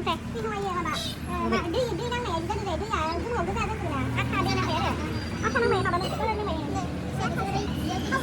đi không ai về mà bạn đi đi năng này đi về đi nhà cũng không có ra cái gì nè ác đi năng này rồi ác năng này mà bạn có lên như mày sẽ không đi không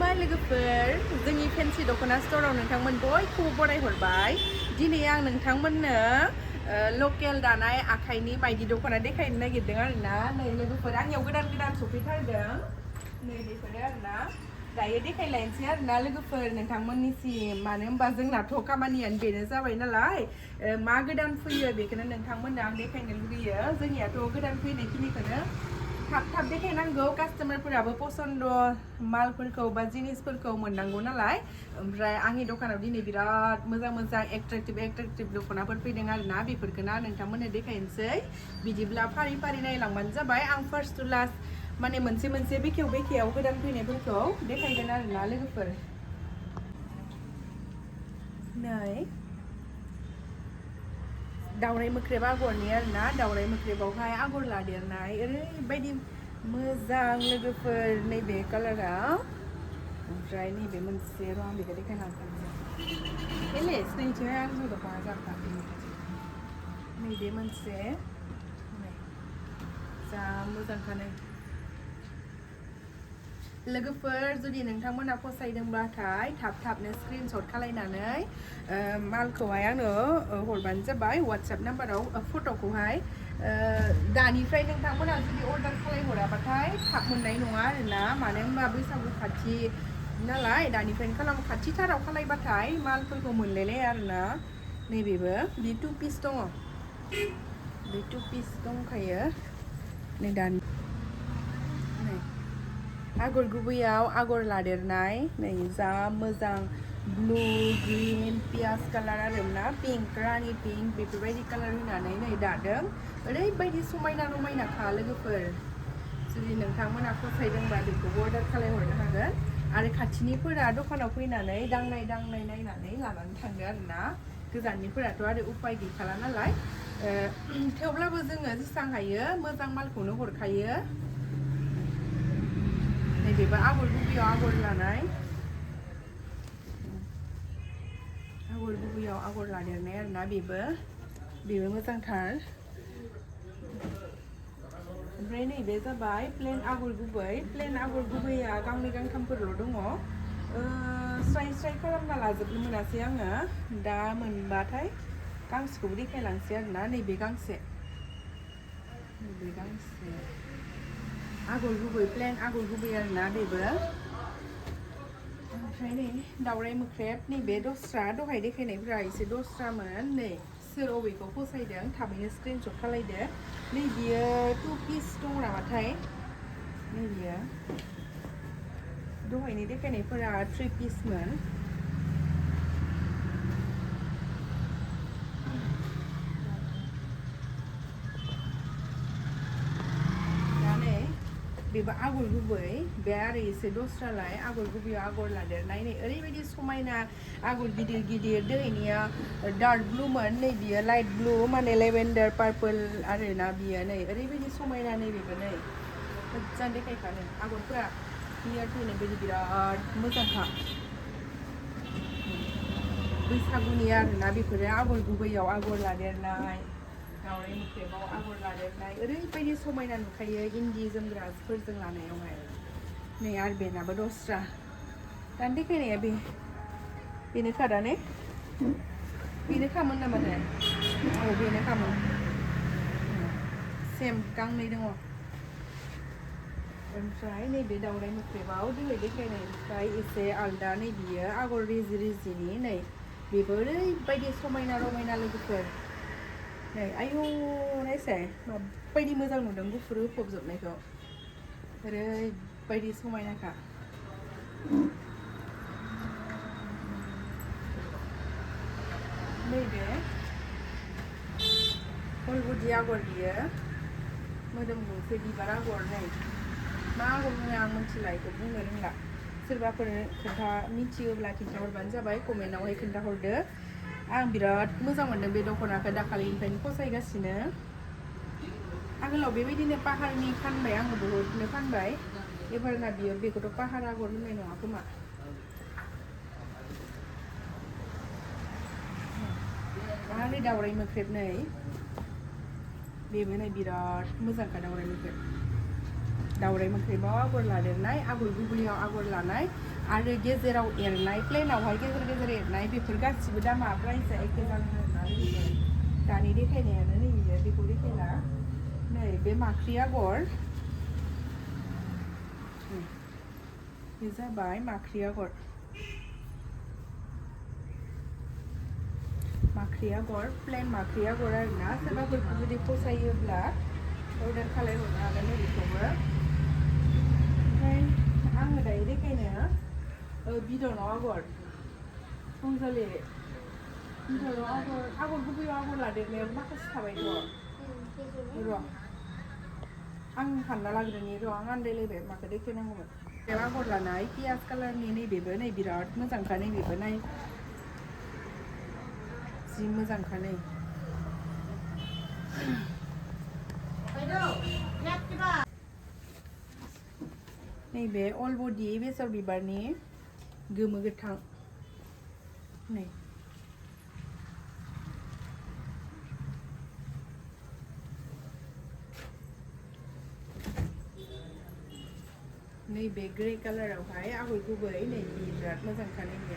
lại लोगोफोर जोंनि fancy दख'ना स्ट'राव नोंथांमोन बयखौबो बरायहरबाय दिनै आं नोंथांमोननो लकेल दानाय आखाइनि माइदि दख'ना देखायनो नागिरदों आरोना नै लोगोफोर आंनियाव गोदान गोदान सफैथारदों नै बेफोरो आरोना दायो देखायलायनोसै आरोना लोगोफोर नोंथांमोननिसिम मानो होनबा जोंनाथ' खामानियानो बेनो जाबाय नालाय मा गोदान फैयो बेखौनो नोंथांमोननो आं देखायनो लुगैयो जोंनियाथ' गोदान फैनायखिनिखौनो थाब थाब देखायनांगौ कास्टमारफोराबो पसन्द मालफोरखौ बा जिनिसफोरखौ मोननांगौ नालाय ओमफ्राय आंनि दखानाव दिनै बिराद मोजां मोजां एट्रेक्टिभ दख'नाफोर फैदों आरोना बेफोरखौनो नोंथांमोननो देखायनोसै बिदिब्ला फारि फारि नायलांबानो जाबाय आं फार्स्ट टु लास्ट माने मोनसे मोनसे बेखेव गोदान फैनायफोरखौ देखायगोन आरोना लोगोफोर नै दावराइ मोख्रेब आगरनि आरोना दावराइ मोख्रेबावहाय आगर लादेरनाय ओरैबायदि मोजां लोगोफोर नैबे कालारा ओमफ्राय नैबे मोनसे र' आं बेखौ देखायलांखानोसै एले सिनायथिहाय आंजों दख'ना जाबा नैबे मोनसे जा मोजांखानो लोगोफोर जुदि नोंथांमोना फसायदोंब्लाथाय थाब थाबनो स्क्रिनशट खालायनानै मालखौहाय आंनो हरबानो जाबाय वाट्सएप नाम्बाराव फट'खौहाय दानिफ्राय नोंथांमोना जुदि अर्डार खालायहराबाथाय थाब मोननाय नङा आरोना मानो होनबा बैसागु खाथि नालाय दानिफ्रायनो खाथिथाराव खालायबाथाय मालफोरखौ मोनलायलाया आरोना नैबेबो बे 2 पिस दङ बे 2 पिस दंखायो नै दानि आगर गुबैयाव आगर लादेरनाय नै जा मोजां ब्लु ग्रीन पियाज कालार आरोना पिंक रानि पिंक बेफोरबायदि कालार होनानै नै दादों ओरैबायदि समायना रमायनाखा लोगोफोर जुदि नोंथांमोना फसायदोंबा बेखौबो अर्डार खालायहरनो हागोन आरो खाथिनिफोरा दखानाव फैनानै दांनाय नायनानै लानानै थांदो आरोना गोजाननिफोराथ' आरो उपाय गैखाला नालाय थेवब्लाबो जोङो जेसेबां हायो मोजां मालखौनो हरखायो नैबेबो आगर गुबैयाव आगर लानाय आगर गुबैयाव आगर लादेरनाय आरोना बेबो मोजांथार ओमफ्राय नैबे जाबाय प्लेन आगर गुबैया गांनै गांथामफोरल' दङ स्राय खालामना लाजोबनो मोनासै आङो दा मोनबाथाय गांसेखौबो देखायलांसै आरोना नैबे गांसे आगर गुबै प्लेन आगर गुबै आरोना बेबो ओमफ्राय नै दावराइ मोख्रेब नैबे दस्रा दहाय देखायनायफ्रा एसे दस्रामोन नै सोर अबेखौ फसायदों थाबैनो स्क्रिनशट खालायदो नै बियो 2 पिस दङ नामाथाय नै बियो दहायनि देखायनायफोरा 3 पिसमोन बेबो आगर गुबै बे आरो एसे दस्रालाय आगर गुबैयाव आगर लादेरनाय नै ओरैबायदि समायना आगर गिदिर दैनिया डार्क ब्लुमोन नै बियो लाइट ब्लु माने लेभेन्डार पार्पल आरोना बियो नै ओरैबायदि समायना नैबेबो नै मोजां देखायखानो आगरफोरा क्लियार फैनाय बायदि बिराद मोजांखा बैसागुनि आरोना बेफोरो आगर गुबैयाव आगर लादेरनाय दावराइ मोख्रेबाव आगर लादेरनाय ओरैबायदि समायना नुखायो इन्दि जोमग्राफोरजों लानायावहाय नै आरो बेनाबो दस्रा दानि देखायनाया बेनोखा दा ने बेनोखामोन नामाथाय औ बेनोखामोन सेम गांनै दङ ओमफ्राय नैबे दावराइ मोख्रेबाव दिनै देखायनायनिफ्राय एसे आलदा नै बियो आगर रिजिनि नै बेबो ओरैबायदि समायना रमायना लोगोफोर नै आयौ नायसाय माबायदि मोजां नुदों गुफुर होफबजोबनायखौ ओरैबायदि समायनाखा नैबे फुलबुदि आगर बियो मोदोम गंसे बिबार आगर नै मा आगर बुङो आं मिथिला बेखौ बुंनो रोंला सोरबाफोर मिथियोब्ला खिन्थाहरबानो जाबाय कमेन्टआवहाय खिन्थाहरदो आं बिराद मोजां मोन्दों बे दख'नाखौ दाखालिनिफ्रायनो फसायगासिनो आगोलाव बेबायदिनो पाहारनि फानबाय आङो बहुतनो फानबाय एबारना बियो बेखौथ' पाहार आगर होननाय नङा खोमा आरो दावराइ मोख्रेब नै बेबो नै बिराद मोजांखा दावराइ मोख्रेबाव आगर लादेरनाय आगर गुबैयाव आगर लानाय आरो गेजेराव एरनाय प्लेनावहाय गेजेर गेजेर एरनाय बेफोर गासिबो दामा प्राइसआ एखे जागोन आरोना दानि देखायनायानो नै बेखौ देखायला नै बे माख्रि आगर बे जाबाय माख्रि आगर प्लेन माख्रि आगर आरोना सोरबाफोर जुदि फसायोब्ला अर्डार खालामहरनो हागोन बेखौबो ओमफ्राय आङो दायो देखायनो बिदनाव आगर संजाले बिदनाव आगर गुबैयाव आगर लादेरनायाव माखासे थाबायथ' र' आं हानना लाग्रोनि र' आं आन्दायलायबाय माखौ देखायनांगौमोन बे आगर लानाय पियाज कालारनि नैबेबो नै बिराद मोजांखा नैबेबो नाय जि मोजांखा नै नैबे अल बडि बेसर बिबारनि गोमो गोथां नै नैबे ग्रे कालारावहाय आगर गुबै नै बिराद मोजांखा नैबे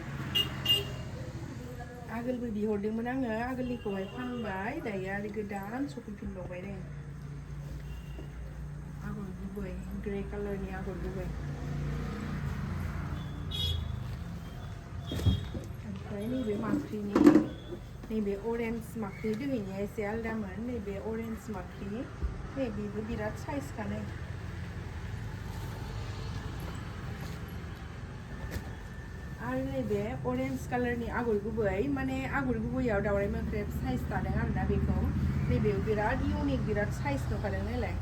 आगोलबो बिहरदोंमोन आङो आगोलनिखौहाय फानबाय दायो आरो गोदान सफैफिनबावबाय नै आगर गुबै ग्रे कालारनि आगर गुबै ओमफ्राय नैबे माख्रिनि नैबे अरेन्ज माख्रि दोहैनाया एसे आलदामोन नैबे अरेन्ज माख्रि नै बेबो बिराद साइजखा नै आरो नैबे अरेन्ज कालारनि आगर गुबै माने आगर गुबैयाव दावराइ मोख्रेब साइज थादों आरोना बेखौ नैबेयाव बिराद इउनिक बिराद साइज नुखादों नालाय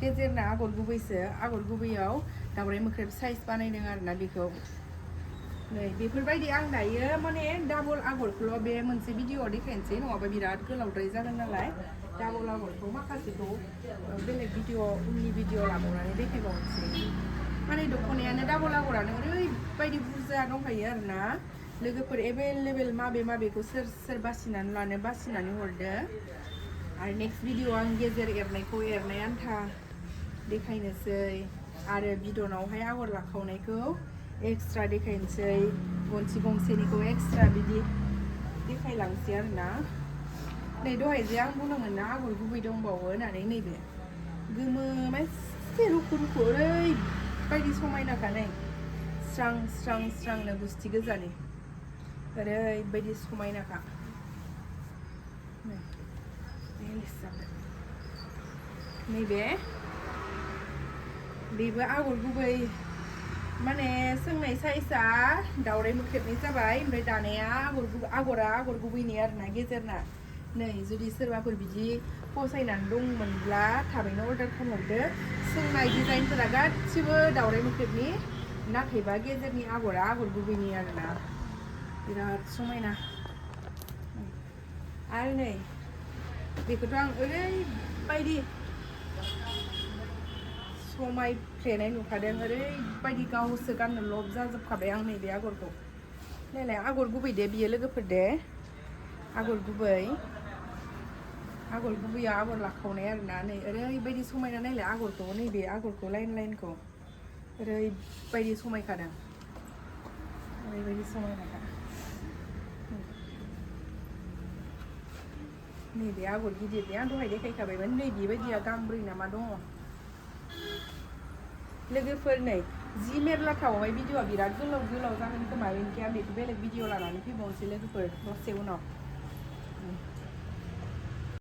गेजेरना आगर गुबैसो आगर गुबैयाव दावराइ मोख्रेब साइज बानायदों आरोना बेखौ नै बेफोरबायदि आं दायो माने डाबल आगरखौल' बे मोनसे भिडिअ'आव देखायनोसै नङाबा बिराद गोलावद्राय जागोन नालाय डाबल आगरखौ माखासेखौ बेलेग भिडिअ उननि भिडिअ लाबावनानै देखायबावनोसै माने दख'नायानो डाबल आगरानो ओरैबायदि बुरजा दंखायो आरोना लोगोफोर एभेलेबेल माबेखौ सोर बासिनानै लानो बासिनानै हरदो आरो नेक्स्ट भिडिअ आं गेजेर एरनायखौ एरनाय आन्था देखायनोसै आरो बिदनावहाय आगर लाखावनायखौ एक्सट्रा देखायनोसै गनसि गंसेनिखौ एक्सट्रा बिदि देखायलांसै आरोना नै दहाय जे आं बुंदोंमोन ना आगर गुबै दंबावो होननानै नैबे गोमो मासे रुखु रुखु ओरैबायदि समायनाखा नै स्रां स्रां स्रांनो गुस्थि गोजानि ओरैबायदि समायनाखा नैबे बेबो आगर गुबै माने सोंनाय साइजआ दावराइ मोख्रेबनि जाबाय ओमफ्राय दानाया आगरा आगर गुबैनि आरोना गेजेरना नै जुदि सोरबाफोर बिदि फसायनानै दंमोनब्ला थाबैनो अर्डार खालामहरदो सोंनाय डिजाइनफोरा गासिबो दावराइ मोख्रेबनि नाथायबा गेजेरनि आगरा आगर गुबैनि आरोना बिराद समायना आरो नै बेखौथ' आं ओरैबायदि समायफ्लेनाय नुखादों ओरैबायदि गावसो गाननो लब जाजोबखाबाय आं नैबे आगरखौ नायलाय आगर गुबै दे बियो लोगोफोर दे आगर गुबैया आगर लाखावनाय आरोना नै ओरैबायदि समायना नायलाय आगरखौ नैबे आगरखौ लाइनखौ ओरैबायदि समायखादों ओरैबायदि समायनाखा नैबे आगर गिदिरनि आं दहाय देखायखाबायमोन नै बेबायदिया गांब्रै नामा दङ लोगोफोर नै जि मेरलाथावहाय भिडिअआ बिराद गोलाव जागोन खोमा बेनिखायनो आं बेखौ बेलेग भिडिअ लानानै फैबावनोसै लोगोफोर दसे उनाव